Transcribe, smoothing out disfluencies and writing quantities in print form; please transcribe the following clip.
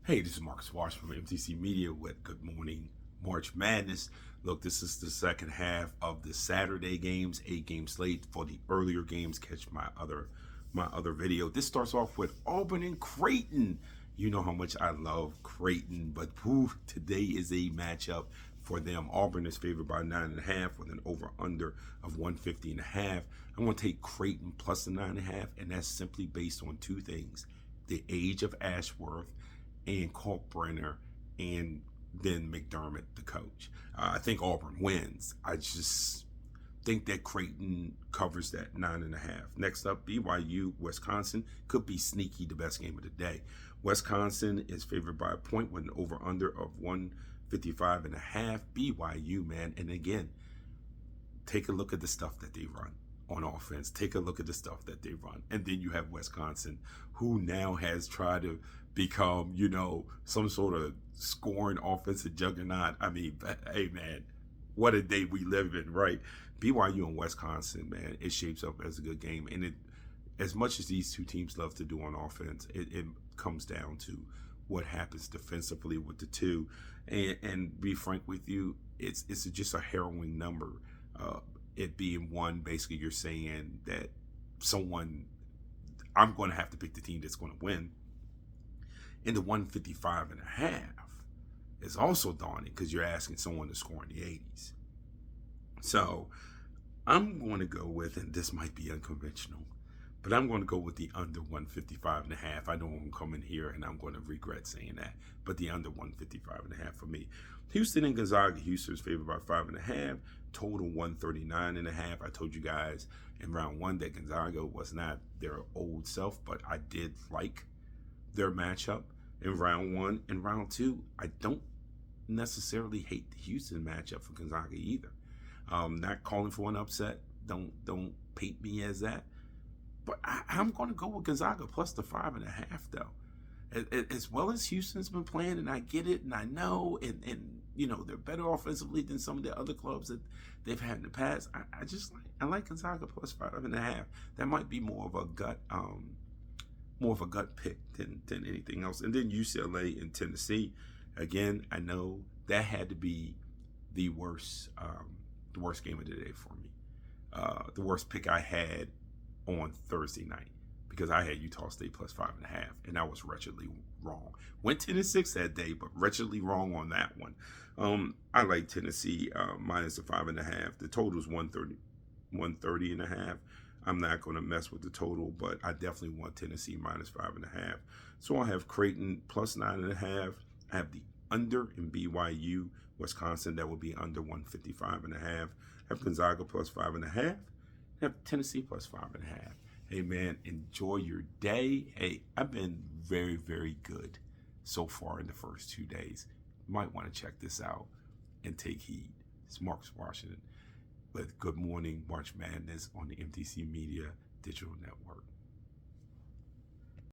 Hey, this is Marcus Wash from MTC Media with Good Morning March Madness. Look, this is the second half of the Saturday games, 8-game slate. For the earlier games, catch my other video. This starts off with Auburn and Creighton. You know how much I love Creighton, but today is a matchup for them. Auburn is favored by 9.5 with an over/under of 150.5. I'm going to take Creighton plus the 9.5, and that's simply based on two things: the age of Ashworth and Kalkbrenner, and then McDermott, the coach. I think Auburn wins. I just think that Creighton covers that 9.5. Next up, BYU, Wisconsin. Could be sneaky the best game of the day. Wisconsin is favored by a point with an over-under of 155.5. BYU, man. And again, take a look at the stuff that they run on offense. Take a look at the stuff that they run. And then you have Wisconsin, who now has tried to become, some sort of scoring offensive juggernaut. I mean, hey, man, what a day we live in, right? BYU and Wisconsin, man, it shapes up as a good game. And it, as much as these two teams love to do on offense, it comes down to what happens defensively with the two. And be frank with you, it's just a harrowing number. It being one, basically you're saying that I'm going to have to pick the team that's going to win. And the 155.5 is also daunting because you're asking someone to score in the 80s. So I'm going to go with, and this might be unconventional, but I'm going to go with the under 155.5. I know I'm coming here and I'm going to regret saying that, but the under 155.5 for me. Houston and Gonzaga. Houston is favored by 5.5. Total 139.5. I told you guys in round one that Gonzaga was not their old self, but I did like their matchup in round one. In round two, I don't necessarily hate the Houston matchup for Gonzaga either. Not calling for an upset. Don't paint me as that. But I'm going to go with Gonzaga plus the 5.5 though. As well as Houston's been playing, and I get it, and I know, and they're better offensively than some of the other clubs that they've had in the past. I like Gonzaga plus 5.5. That might be more of a gut pick than anything else. And then UCLA and Tennessee. Again, I know that had to be the worst game of the day for me. The worst pick I had on Thursday night, because I had Utah State plus 5.5, and I was wretchedly wrong. Went 10-6 that day, but wretchedly wrong on that one. I like Tennessee minus the 5.5. The total is 130.5. I'm not going to mess with the total, but I definitely want Tennessee minus 5.5. So I'll have Creighton plus 9.5. I have the under in BYU, Wisconsin. That will be under 155.5. I have Gonzaga plus 5.5. I have Tennessee plus 5.5. Hey, man, enjoy your day. Hey, I've been very, very good so far in the first 2 days. You might want to check this out and take heed. It's Marcus Washington with Good Morning March Madness on the MTC Media Digital Network.